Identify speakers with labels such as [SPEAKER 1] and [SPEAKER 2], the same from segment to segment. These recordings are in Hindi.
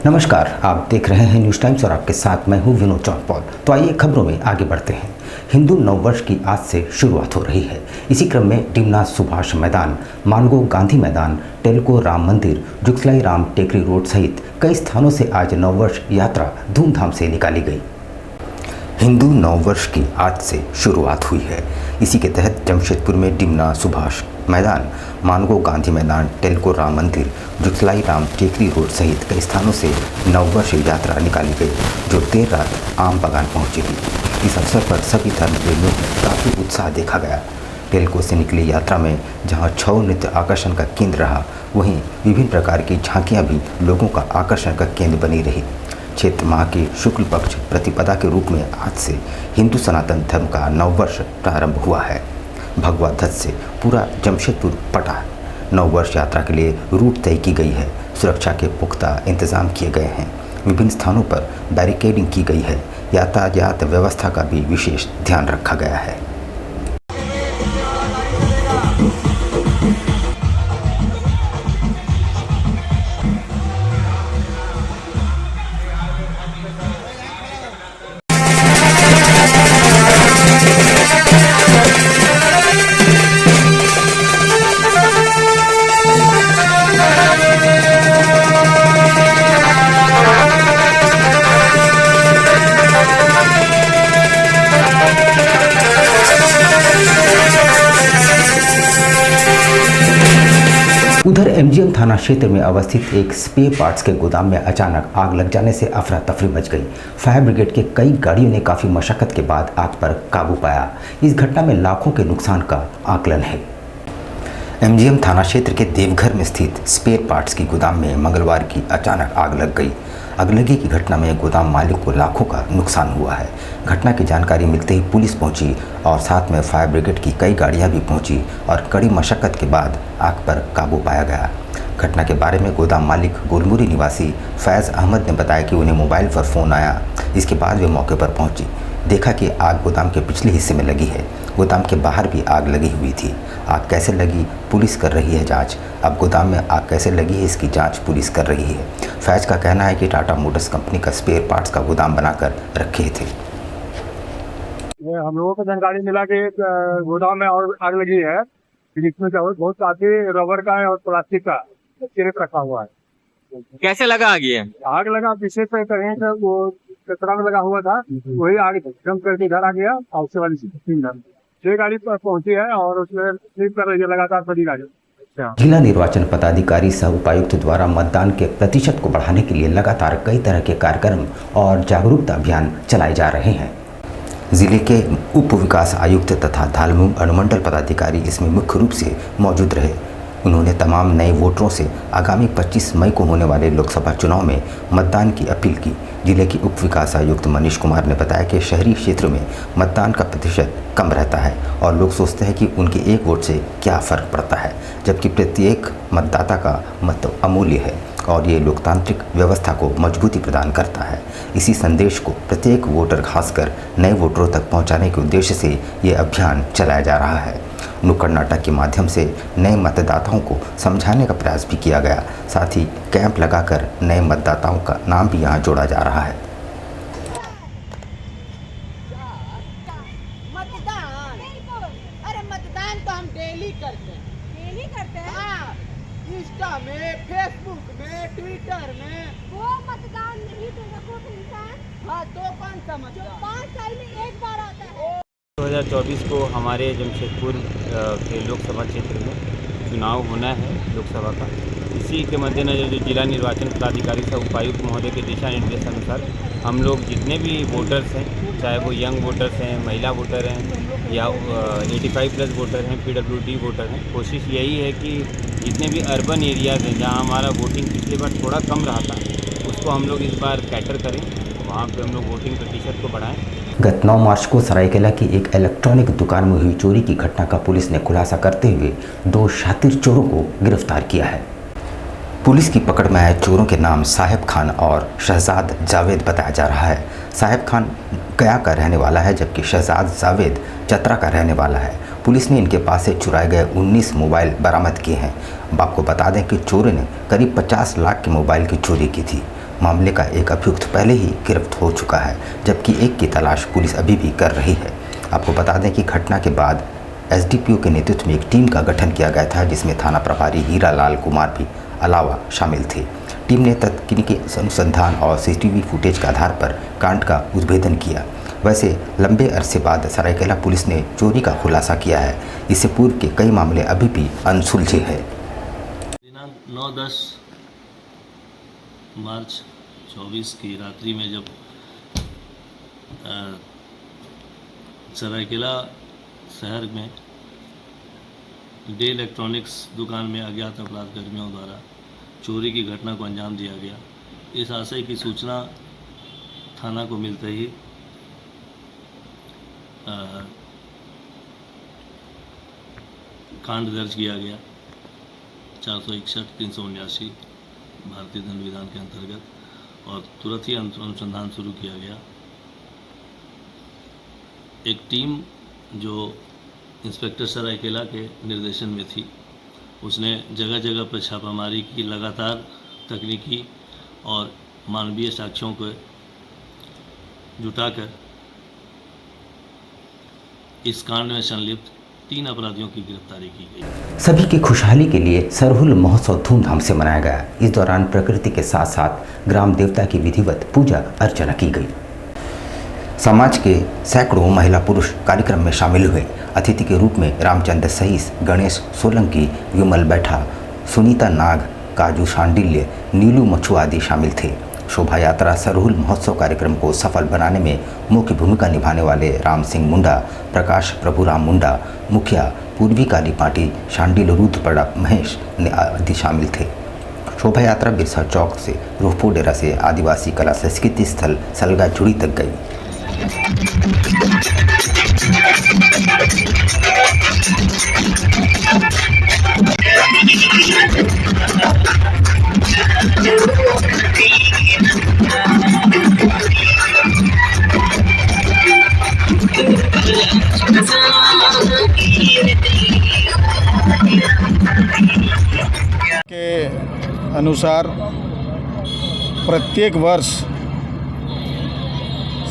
[SPEAKER 1] नमस्कार, आप देख रहे हैं न्यूज़ टाइम्स और आपके साथ मैं हूं विनोद चौनपॉल। तो आइए खबरों में आगे बढ़ते हैं। हिंदू नववर्ष की आज से शुरुआत हो रही है। इसी क्रम में डिमना सुभाष मैदान, मानगो गांधी मैदान, टेल्को राम मंदिर, जुगसलाई राम टेकरी रोड सहित कई स्थानों से आज नववर्ष यात्रा धूमधाम से निकाली गई। हिंदू नववर्ष की आज से शुरुआत हुई है। इसी के तहत जमशेदपुर में डिमना सुभाष मैदान, मानगो गांधी मैदान, टेल्को राम मंदिर, जुगसलाई राम टेकरी रोड सहित कई स्थानों से नववर्ष यात्रा निकाली गई, जो देर रात आम बागान पहुंचेगी। इस अवसर पर सभी धर्म प्रेमियों में काफ़ी उत्साह देखा गया। टेल्को से निकली यात्रा में जहां छऊ नृत्य आकर्षण का केंद्र रहा, वहीं विभिन्न प्रकार की झांकियां भी लोगों का आकर्षण का केंद्र बनी रही। चैत्र माह के शुक्ल पक्ष प्रतिपदा के रूप में आज से हिंदू सनातन धर्म का नववर्ष प्रारंभ हुआ है। भगवा ध्वज से पूरा जमशेदपुर पटा। नववर्ष यात्रा के लिए रूट तय की गई है। सुरक्षा के पुख्ता इंतजाम किए गए हैं। विभिन्न स्थानों पर बैरिकेडिंग की गई है। यातायात व्यवस्था का भी विशेष ध्यान रखा गया है। उधर एमजीएम थाना क्षेत्र में अवस्थित एक स्पेयर पार्ट्स के गोदाम में अचानक आग लग जाने से अफरा तफरी मच गई। फायर ब्रिगेड के कई गाड़ियों ने काफ़ी मशक्कत के बाद आग पर काबू पाया। इस घटना में लाखों के नुकसान का आकलन है। एमजीएम थाना क्षेत्र के देवघर में स्थित स्पेयर पार्ट्स की गोदाम में मंगलवार की अचानक आग लग गई। अगलगी की घटना में गोदाम मालिक को लाखों का नुकसान हुआ है। घटना की जानकारी मिलते ही पुलिस पहुंची और साथ में फायर ब्रिगेड की कई गाड़ियां भी पहुंची और कड़ी मशक्कत के बाद आग पर काबू पाया गया। घटना के बारे में गोदाम मालिक गोलमुरी निवासी फैज़ अहमद ने बताया कि उन्हें मोबाइल पर फ़ोन आया। इसके बाद वे मौके पर पहुंची, देखा कि आग गोदाम के पिछले हिस्से में लगी है। गोदाम के बाहर भी आग लगी हुई थी। आग कैसे लगी, पुलिस कर रही है जांच। अब गोदाम में आग कैसे लगी है, इसकी जांच पुलिस कर रही है। फैज का कहना है कि टाटा मोटर्स कंपनी का स्पेयर पार्ट्स का गोदाम बनाकर रखे थे।
[SPEAKER 2] हम लोगों को जानकारी मिला कि एक गोदाम में और आग लगी है, जिसमें बहुत काफी रबर का है और प्लास्टिक का सिर्फ रखा हुआ है।
[SPEAKER 3] कैसे लगा आग ये?
[SPEAKER 2] आग लगा पीछे पे कहीं से वो कचरा में लगा हुआ था, वही आग जम करके इधर आ गया। हाउस वाली 6 गाड़ी पर पहुंची है और उसमें स्लिप कर रही है लगातार सभी गाड़ी।
[SPEAKER 1] जिला निर्वाचन पदाधिकारी सह उपायुक्त द्वारा मतदान के प्रतिशत को बढ़ाने के लिए लगातार कई तरह के कार्यक्रम और जागरूकता अभियान चलाए जा रहे हैं। जिले के उप विकास आयुक्त तथा धालमू अनुमंडल पदाधिकारी इसमें मुख्य रूप से मौजूद रहे। उन्होंने तमाम नए वोटरों से आगामी 25 मई को होने वाले लोकसभा चुनाव में मतदान की अपील की। जिले के उप विकास आयुक्त मनीष कुमार ने बताया कि शहरी क्षेत्र में मतदान का प्रतिशत कम रहता है और लोग सोचते हैं कि उनके एक वोट से क्या फ़र्क पड़ता है, जबकि प्रत्येक मतदाता का मत अमूल्य है और ये लोकतांत्रिक व्यवस्था को मजबूती प्रदान करता है। इसी संदेश को प्रत्येक वोटर, खासकर नए वोटरों तक पहुंचाने के उद्देश्य से ये अभियान चलाया जा रहा है। नुक्कड़ नाटक के माध्यम से नए मतदाताओं को समझाने का प्रयास भी किया गया। साथ ही कैंप लगाकर नए मतदाताओं का नाम भी यहाँ जोड़ा जा रहा है।
[SPEAKER 4] मतदान तो हम डेली करते हैं। हाँ, इंस्टा में, फेसबुक में, ट्विटर में।
[SPEAKER 5] वो मतदान नहीं तो वोट इंसान।
[SPEAKER 4] हाँ, तो कौन सा मतदान?
[SPEAKER 5] 5 साल में एक बार आता है।
[SPEAKER 3] 2024 को हमारे जमशेदपुर के लोकसभा क्षेत्र में चुनाव होना है लोकसभा का। इसी के मद्देनज़र जो जिला निर्वाचन पदाधिकारी सह उपायुक्त महोदय के दिशा निर्देश अनुसार हम लोग जितने भी वोटर्स हैं, चाहे वो यंग वोटर्स हैं, महिला वोटर हैं या 85+ वोटर हैं, PWD वोटर हैं, कोशिश यही है कि जितने भी अर्बन एरियाज़ हैं जहाँ हमारा वोटिंग पिछली बार थोड़ा कम रहा था, उसको हम लोग इस बार कैटर करें, वहाँ पे हम लोग वोटिंग प्रतिशत को बढ़ाएं।
[SPEAKER 1] गत 9 मार्च को सरायकेला की एक इलेक्ट्रॉनिक दुकान में हुई चोरी की घटना का पुलिस ने खुलासा करते हुए 2 शातिर चोरों को गिरफ्तार किया है। पुलिस की पकड़ में आए चोरों के नाम साहिब खान और शहजाद जावेद बताया जा रहा है। साहिब खान गया का रहने वाला है, जबकि शहजाद जावेद चतरा का रहने वाला है। पुलिस ने इनके पास से चुराए गए 19 मोबाइल बरामद किए हैं। आपको बता दें कि चोरों ने करीब 50 लाख के मोबाइल की चोरी की थी। मामले का एक अभियुक्त पहले ही गिरफ्त हो चुका है, जबकि एक की तलाश पुलिस अभी भी कर रही है। आपको बता दें कि घटना के बाद एसडीपीओ के नेतृत्व में एक टीम का गठन किया गया था, जिसमें थाना प्रभारी हीरा लाल कुमार भी अलावा शामिल थे। टीम ने तकनीकी अनुसंधान और सीसीटीवी फुटेज के आधार पर कांड का उद्भेदन किया। वैसे लंबे अरसे बाद सरायकेला पुलिस ने चोरी का खुलासा किया है। इससे पूर्व के कई मामले अभी भी अनसुलझे हैं।
[SPEAKER 6] दिनांक 9-10 मार्च 24 की रात्रि में जब सरायकेला शहर में डे इलेक्ट्रॉनिक्स दुकान में अज्ञात अपराधकर्मियों द्वारा चोरी की घटना को अंजाम दिया गया। इस आशय की सूचना थाना को मिलते ही कांड दर्ज किया गया 461, 379 भारतीय दंड विधान के अंतर्गत और तुरंत ही अनुसंधान शुरू किया गया। एक टीम जो इंस्पेक्टर सरायकेला के निर्देशन में थी, उसने जगह जगह पर छापामारी की, लगातार तकनीकी और मानवीय साक्ष्यों को जुटाकर इस कांड में संलिप्त 3 अपराधियों की गिरफ्तारी की गई।
[SPEAKER 1] सभी की खुशहाली के लिए सरहुल महोत्सव धूमधाम से मनाया गया। इस दौरान प्रकृति के साथ साथ ग्राम देवता की विधिवत पूजा अर्चना की गई। समाज के सैकड़ों महिला पुरुष कार्यक्रम में शामिल हुए। अतिथि के रूप में रामचंद्र सहीस, गणेश सोलंकी, विमल बैठा, सुनीता नाग, काजू शांडिल्य, नीलू मछुआ आदि शामिल थे। शोभा यात्रा सरहुल महोत्सव कार्यक्रम को सफल बनाने में मुख्य भूमिका निभाने वाले राम सिंह मुंडा, प्रकाश प्रभुराम मुंडा, मुखिया पूर्वी काली पार्टी शांडिल रुद्रपड़ा महेश आदि शामिल थे। शोभा यात्रा बिरसा चौक से रूफो डेरा से आदिवासी कला संस्कृति स्थल सलगा जुड़ी तक गई।
[SPEAKER 7] के अनुसार प्रत्येक वर्ष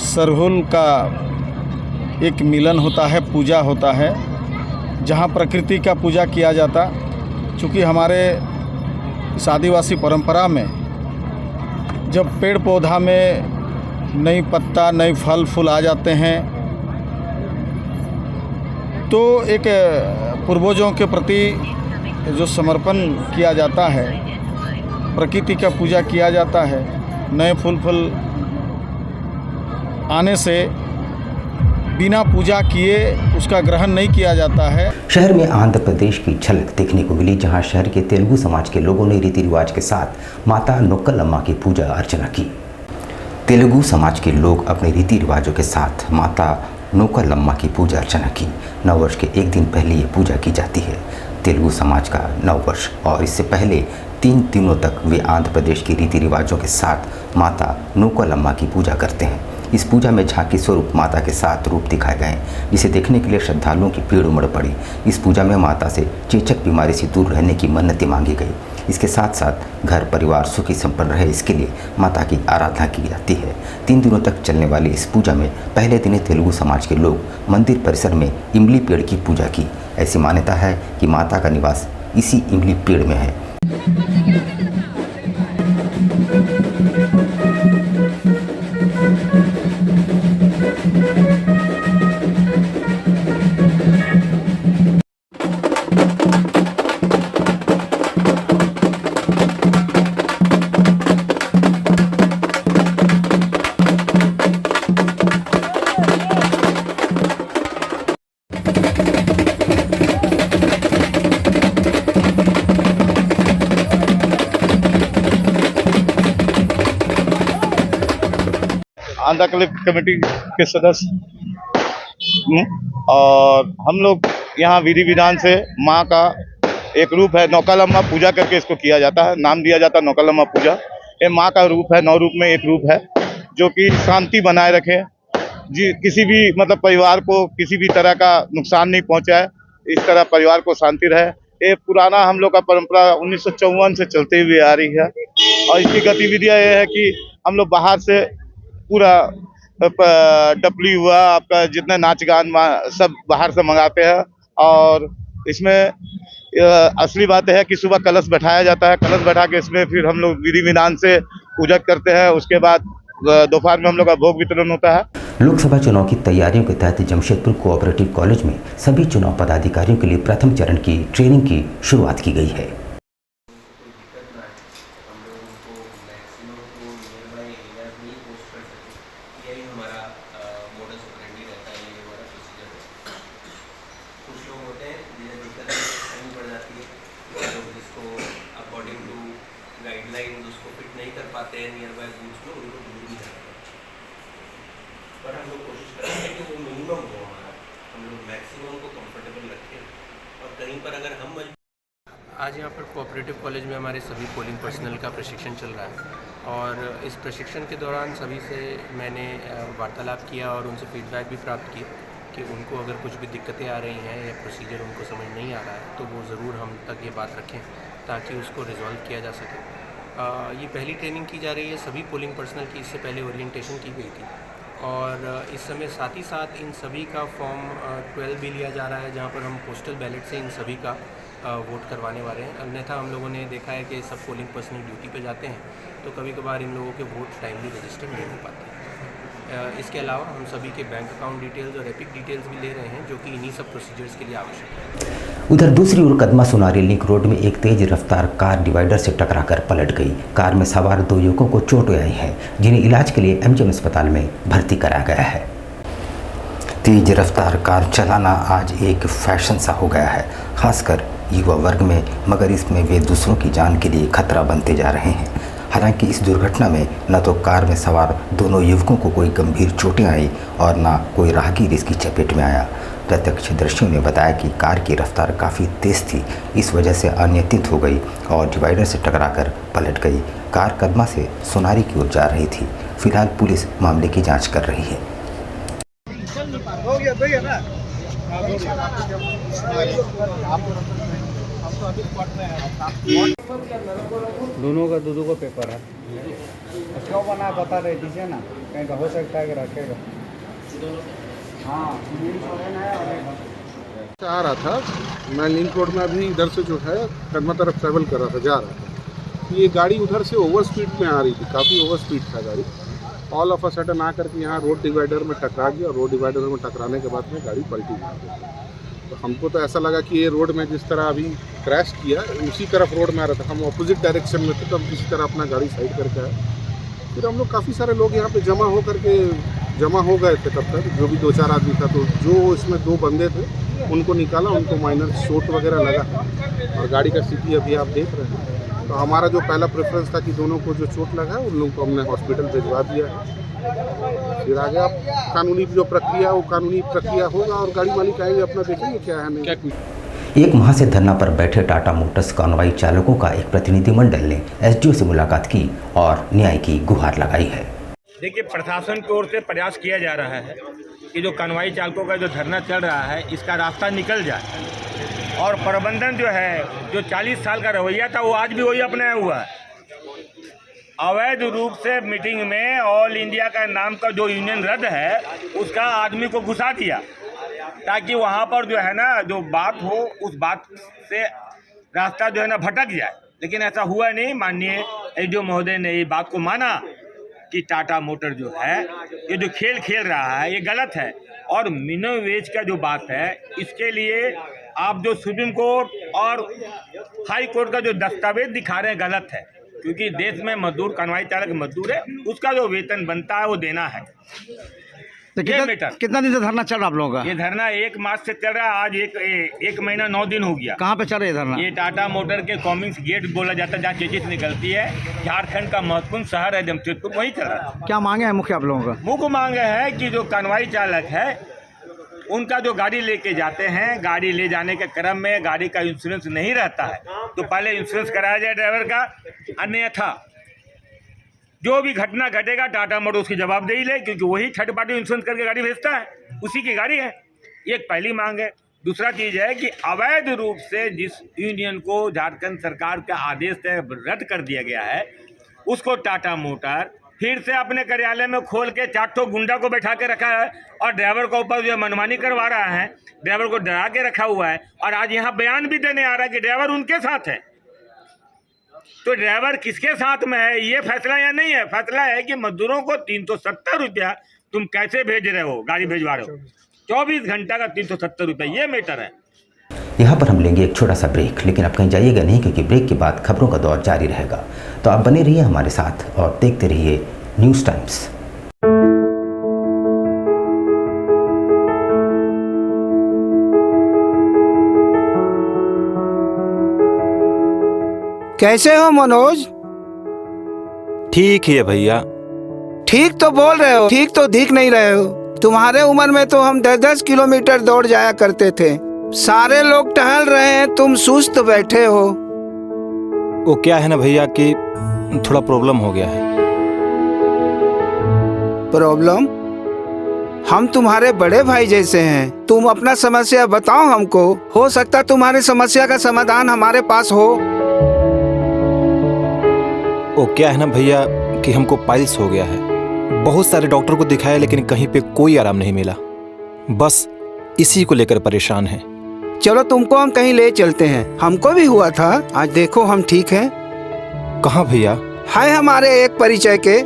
[SPEAKER 7] सरहुल का एक मिलन होता है, पूजा होता है, जहां प्रकृति का पूजा किया जाता। चूँकि हमारे इस आदिवासी परंपरा में जब पेड़ पौधा में नई पत्ता, नई फल फूल आ जाते हैं, तो एक पूर्वजों के प्रति जो समर्पण किया जाता है, प्रकृति का पूजा किया जाता है। नए फूल आने से बिना पूजा किए उसका ग्रहण नहीं किया जाता है।
[SPEAKER 1] शहर में आंध्र प्रदेश की झलक देखने को मिली, जहां शहर के तेलुगु समाज के लोगों ने रीति रिवाज के साथ माता नोक्कलम्मा की पूजा अर्चना की। तेलुगु समाज के लोग अपने रीति रिवाजों के साथ माता नोक्कलम्मा की पूजा अर्चना की। नववर्ष के एक दिन पहले ये पूजा की जाती है। तेलुगु समाज का नववर्ष और इससे पहले 3 दिनों तक वे आंध्र प्रदेश के रीति रिवाजों के साथ माता नोक्कलम्मा की पूजा करते हैं। इस पूजा में झांकी स्वरूप माता के 7 रूप दिखाए गए, जिसे देखने के लिए श्रद्धालुओं की भीड़ उमड़ पड़ी। इस पूजा में माता से चेचक बीमारी से दूर रहने की मन्नतें मांगी गई। इसके साथ साथ घर परिवार सुखी संपन्न रहे, इसके लिए माता की आराधना की जाती है। 3 दिनों तक चलने वाली इस पूजा में पहले दिन तेलुगु समाज के लोग मंदिर परिसर में इमली पेड़ की पूजा की। ऐसी मान्यता है कि माता का निवास इसी इमली पेड़ में है।
[SPEAKER 8] आंध्र कमेटी के सदस्य और हम लोग यहाँ विधि विधान से माँ का एक रूप है नोक्कलम्मा पूजा करके इसको किया जाता है। नाम दिया जाता है नोक्कलम्मा पूजा। ये माँ का रूप है, 9 रूप में एक रूप है जो कि शांति बनाए रखे, जी किसी भी मतलब परिवार को किसी भी तरह का नुकसान नहीं पहुँचाए, इस तरह परिवार को शांति रहे, ये पुराना हम लोग का परंपरा 1954 से चलते हुए आ रही है। और इसकी गतिविधियां ये है कि हम लोग बाहर से पूरा डपली हुआ, आपका जितना नाच गान सब बाहर से मंगाते हैं। और इसमें असली बात है कि सुबह कलश बैठाया जाता है, कलश बैठा के इसमें फिर हम लोग विधि विधान से पूजा करते हैं। उसके बाद दोपहर में हम लोग का भोग वितरण होता है।
[SPEAKER 1] लोकसभा चुनाव की तैयारियों के तहत जमशेदपुर कोऑपरेटिव कॉलेज में सभी चुनाव पदाधिकारियों के लिए प्रथम चरण की ट्रेनिंग की शुरुआत की गई है।
[SPEAKER 9] गाइडलाइन उसको फिट नहीं कर पाते हैं नियर बाय बूथ्स में, उनको दूर भी जाना है। पर हम लोग कोशिश करते हैं कि वो मिनिमम हो हमारा, हम लोग मैक्सिमम को कंफर्टेबल रखें। और कहीं पर अगर हम आज यहाँ पर कोऑपरेटिव कॉलेज में हमारे सभी पोलिंग पर्सनल का प्रशिक्षण चल रहा है और इस प्रशिक्षण के दौरान सभी से मैंने वार्तालाप किया और उनसे फीडबैक भी प्राप्त किया कि उनको अगर कुछ भी दिक्कतें आ रही हैं या प्रोसीजर उनको समझ नहीं आ रहा है तो वो ज़रूर हम तक ये बात रखें ताकि उसको रिजॉल्व किया जा सके। ये पहली ट्रेनिंग की जा रही है सभी पोलिंग पर्सनल की, इससे पहले ओरिएंटेशन की गई थी और इस समय साथ ही साथ इन सभी का फॉर्म 12 भी लिया जा रहा है जहाँ पर हम पोस्टल बैलेट से इन सभी का वोट करवाने वाले हैं। अन्यथा हम लोगों ने देखा है कि सब पोलिंग पर्सनल ड्यूटी पे जाते हैं तो कभी कभार इन लोगों के वोट टाइमली रजिस्टर नहीं हो पाते। इसके अलावा हम सभी के बैंक अकाउंट डिटेल्स और एपिक डिटेल्स भी ले रहे हैं जो कि इन्हीं सब प्रोसीजर्स के लिए आवश्यक है।
[SPEAKER 1] उधर दूसरी ओर कदमा सोनारी लिंक रोड में एक तेज रफ्तार कार डिवाइडर से टकराकर पलट गई। कार में सवार 2 युवकों को चोटें आई हैं जिन्हें इलाज के लिए एमजीएम अस्पताल में भर्ती कराया गया है। तेज रफ्तार कार चलाना आज एक फैशन सा हो गया है, खासकर युवा वर्ग में, मगर इसमें वे दूसरों की जान के लिए खतरा बनते जा रहे हैं। हालांकि इस दुर्घटना में न तो कार में सवार दोनों युवकों को कोई गंभीर चोटें आई और न कोई राहगीर इसकी चपेट में आया। प्रत्यक्षदर्शियों ने बताया कि कार की रफ्तार काफ़ी तेज़ थी, इस वजह से अनियंत्रित हो गई और डिवाइडर से टकराकर पलट गई। कार कदमा से सोनारी की ओर जा रही थी। फिलहाल पुलिस मामले की जाँच कर रही है।
[SPEAKER 2] दोनों का दो का पेपर है, क्यों बना बता रहे दीजिए ना, कहीं का हो सकता है कि रखेगा। हाँ
[SPEAKER 10] आ रहा था मैं लिंक रोड में, अभी इधर से जो है कदमा तरफ ट्रैवल कर रहा था, जा रहा था। ये गाड़ी उधर से ओवर स्पीड में आ रही थी, काफ़ी ओवर स्पीड था गाड़ी। ऑल ऑफ अ सडन आकर के यहाँ रोड डिवाइडर में टकरा गया और रोड डिवाइडर में टकराने के बाद में गाड़ी पलटी गई। तो हमको तो ऐसा लगा कि ये रोड में जिस तरह अभी क्रैश किया उसी तरफ रोड में आ रहा था, हम ऑपोजिट डायरेक्शन में थे तो हम किसी तरह अपना गाड़ी साइड करके आए। फिर हम लोग काफ़ी सारे लोग यहाँ पे जमा हो गए थे तब तक, जो भी 2-4 आदमी था। तो जो इसमें 2 बंदे थे उनको निकाला, उनको माइनर चोट वगैरह लगा और गाड़ी का स्थिति अभी आप देख रहे हैं। तो हमारा जो पहला प्रेफरेंस था कि दोनों को जो चोट लगा है उन लोगों को हमने हॉस्पिटल भिजवा दिया है। फिर आगे आप कानूनी जो प्रक्रिया वो कानूनी प्रक्रिया होगा और गाड़ी मालिक आएंगे अपना देखेंगे क्या है नहीं क्या।
[SPEAKER 1] एक माह से धरना पर बैठे टाटा मोटर्स कॉन्वॉय चालकों का एक प्रतिनिधिमंडल ने एसडीओ से मुलाकात की और न्याय की गुहार लगाई है।
[SPEAKER 11] देखिए, प्रशासन की ओर से प्रयास किया जा रहा है कि जो कॉन्वॉय चालकों का जो धरना चल रहा है इसका रास्ता निकल जाए और प्रबंधन जो है, जो 40 साल का रवैया था वो आज भी वही अपनाया हुआ है। अवैध रूप से मीटिंग में ऑल इंडिया का नाम का जो यूनियन रद्द है उसका आदमी को घुसा दिया ताकि वहाँ पर जो है ना जो बात हो उस बात से रास्ता जो है ना भटक जाए, लेकिन ऐसा हुआ नहीं। माननीय एसडीओ महोदय ने ये बात को माना कि टाटा मोटर जो है ये जो खेल खेल रहा है ये गलत है और मिनिमम वेज का जो बात है इसके लिए आप जो सुप्रीम कोर्ट और हाई कोर्ट का जो दस्तावेज दिखा रहे हैं गलत है, क्योंकि देश में मजदूर कॉन्वॉय चालक मजदूर है, उसका जो वेतन बनता है वो देना है।
[SPEAKER 2] तो कितना दिन से धरना चल रहा आप लोगों का?
[SPEAKER 11] ये धरना 1 मार्च से चल रहा है, आज एक महीना 9 दिन हो गया।
[SPEAKER 2] कहाँ पे चल रहा है धरना?
[SPEAKER 11] ये टाटा मोटर के कॉमिंग्स गेट बोला जाता है जहाँ चीज़ निकलती है, झारखंड का महत्वपूर्ण शहर है जमशेदपुर, वही चल रहा है।
[SPEAKER 2] क्या मांगे हैं मुख्य आप लोगों का?
[SPEAKER 11] मुख्य मांग है कि जो कॉन्वॉय चालक है उनका जो गाड़ी लेके जाते हैं, गाड़ी ले जाने के क्रम में गाड़ी का इंश्योरेंस नहीं रहता है तो पहले इंश्योरेंस कराया जाए ड्राइवर का, अन्यथा जो भी घटना घटेगा टाटा मोटर उसकी जवाबदेही ले, क्योंकि वही थर्ड पार्टी इंश्योरेंस करके गाड़ी भेजता है, उसी की गाड़ी है। ये एक पहली मांग है। दूसरा चीज़ है कि अवैध रूप से जिस यूनियन को झारखंड सरकार का आदेश से रद्द कर दिया गया है, उसको टाटा मोटर फिर से अपने कार्यालय में खोल के 4 गुंडा को बैठा के रखा है और ड्राइवर के ऊपर जो मनमानी करवा रहा है, ड्राइवर को डरा के रखा हुआ है। और आज यहाँ बयान भी देने आ रहा है कि ड्राइवर उनके साथ है। तो ड्राइवर किसके साथ में है, ये फैसला या नहीं है। फैसला है कि मजदूरों को 370 रुपया तुम कैसे भेज रहे हो, गाड़ी भेजवा रहे हो, 24 घंटा का 370 रुपये, ये मैटर है।
[SPEAKER 1] यहाँ पर हम लेंगे एक छोटा सा ब्रेक, लेकिन आप कहीं जाइएगा नहीं, क्योंकि ब्रेक के बाद खबरों का दौर जारी रहेगा। तो आप बने रहिए हमारे साथ और देखते रहिए न्यूज़ टाइम्स।
[SPEAKER 12] कैसे हो मनोज?
[SPEAKER 13] ठीक है भैया।
[SPEAKER 12] ठीक तो बोल रहे हो, ठीक तो दिख नहीं रहे हो। तुम्हारे उम्र में तो हम 10-10 किलोमीटर दौड़ जाया करते थे। सारे लोग टहल रहे हैं, तुम सुस्त बैठे हो।
[SPEAKER 13] वो क्या है ना भैया कि थोड़ा प्रॉब्लम हो गया है।
[SPEAKER 12] प्रॉब्लम? हम तुम्हारे बड़े भाई जैसे हैं, तुम अपना समस्या बताओ हमको। हो सकता तुम्हारी समस्या का समाधान हमारे पास हो।
[SPEAKER 13] वो क्या है ना भैया कि हमको पाइल्स हो गया है। बहुत सारे डॉक्टर को दिखाया लेकिन कहीं पे कोई आराम नहीं मिला। बस इसी को लेकर परेशान है।
[SPEAKER 12] चलो तुमको हम कहीं ले चलते हैं, हमको भी हुआ था। आज देखो हम ठीक हैं।
[SPEAKER 13] कहाँ भैया?
[SPEAKER 12] है हमारे एक परिचय के।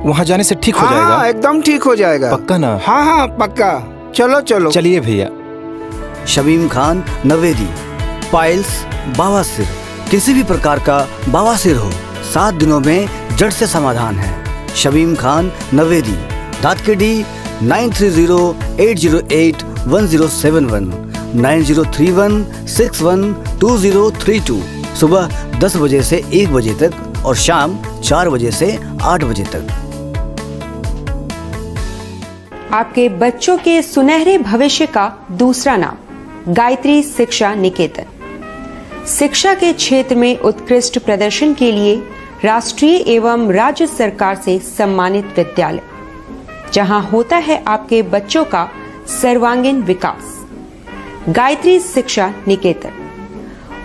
[SPEAKER 13] वहाँ जाने से ठीक हो जाएगा?
[SPEAKER 12] हाँ, एकदम ठीक हो जाएगा।
[SPEAKER 13] पक्का ना?
[SPEAKER 12] हाँ हाँ पक्का। चलो चलो
[SPEAKER 13] चलिए भैया।
[SPEAKER 14] शमीम खान नवेदी, पाइल्स, बवासीर, किसी भी प्रकार का बवासीर हो, 7 दिनों में जड़ से समाधान है। शमीम खान नवेदी, दातकेडी 9308081071, 9031612032, सुबह 10 बजे से 1 बजे तक और शाम 4 बजे से 8 बजे तक।
[SPEAKER 15] आपके बच्चों के सुनहरे भविष्य का दूसरा नाम गायत्री शिक्षा निकेतन। शिक्षा के क्षेत्र में उत्कृष्ट प्रदर्शन के लिए राष्ट्रीय एवं राज्य सरकार से सम्मानित विद्यालय, जहां होता है आपके बच्चों का सर्वांगीण विकास। गायत्री शिक्षा निकेतन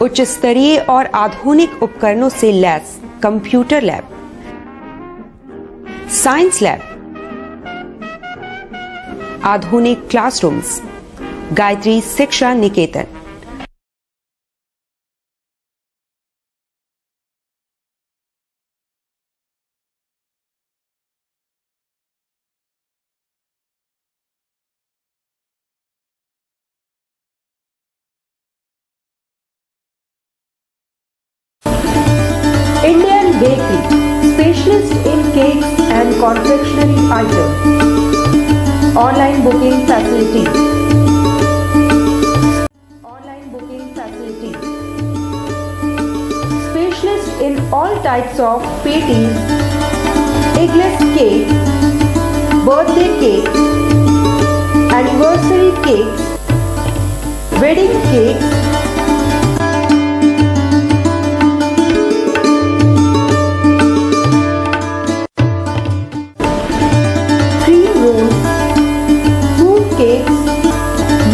[SPEAKER 15] उच्च स्तरीय और आधुनिक उपकरणों से lace computer lab, science lab, आधुनिक क्लासरूम्स। गायत्री शिक्षा निकेतन।
[SPEAKER 16] Indian Bakery, specialist in cakes and confectionery items. Online booking facilities. Online booking facilities. Specialist in all types of patties, eggless cake, birthday cake, anniversary cakes, wedding cakes,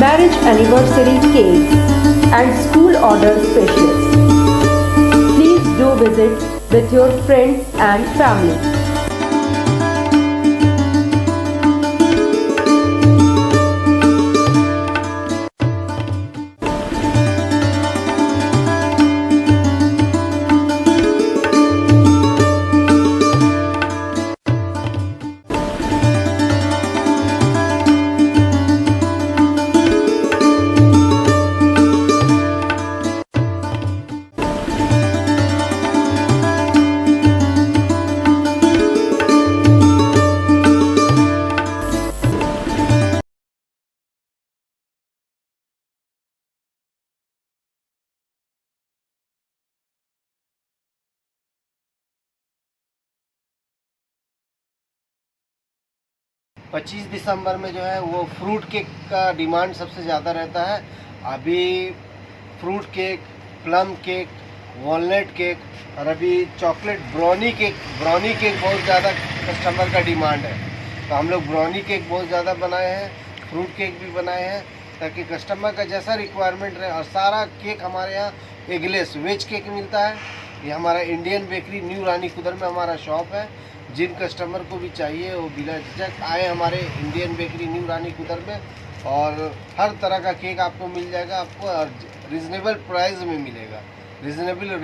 [SPEAKER 16] marriage anniversary cake and school order specialist. Please do visit with your friends and family.
[SPEAKER 17] पच्चीस दिसंबर में जो है वो फ्रूट केक का डिमांड सबसे ज़्यादा रहता है। अभी fruit cake, plum cake, walnut cake और अभी चॉकलेट ब्राउनी केक बहुत ज़्यादा कस्टमर का डिमांड है। तो हम लोग ब्राउनी केक बहुत ज़्यादा बनाए हैं, फ्रूट केक भी बनाए हैं। ताकि कस्टमर का जैसा रिक्वायरमेंट रहे। और सारा केक हमारे यहाँ एगलेस वेज केक मिलता है। ये हमारा इंडियन बेकरी न्यू रानी कुदर में हमारा शॉप है। जिन कस्टमर को भी चाहिए वो बिना झिझक आए हमारे इंडियन बेकरी न्यू रानी कुदर में, और हर तरह का केक आपको मिल जाएगा, आपको रीजनेबल प्राइस में मिलेगा। Reasonable rate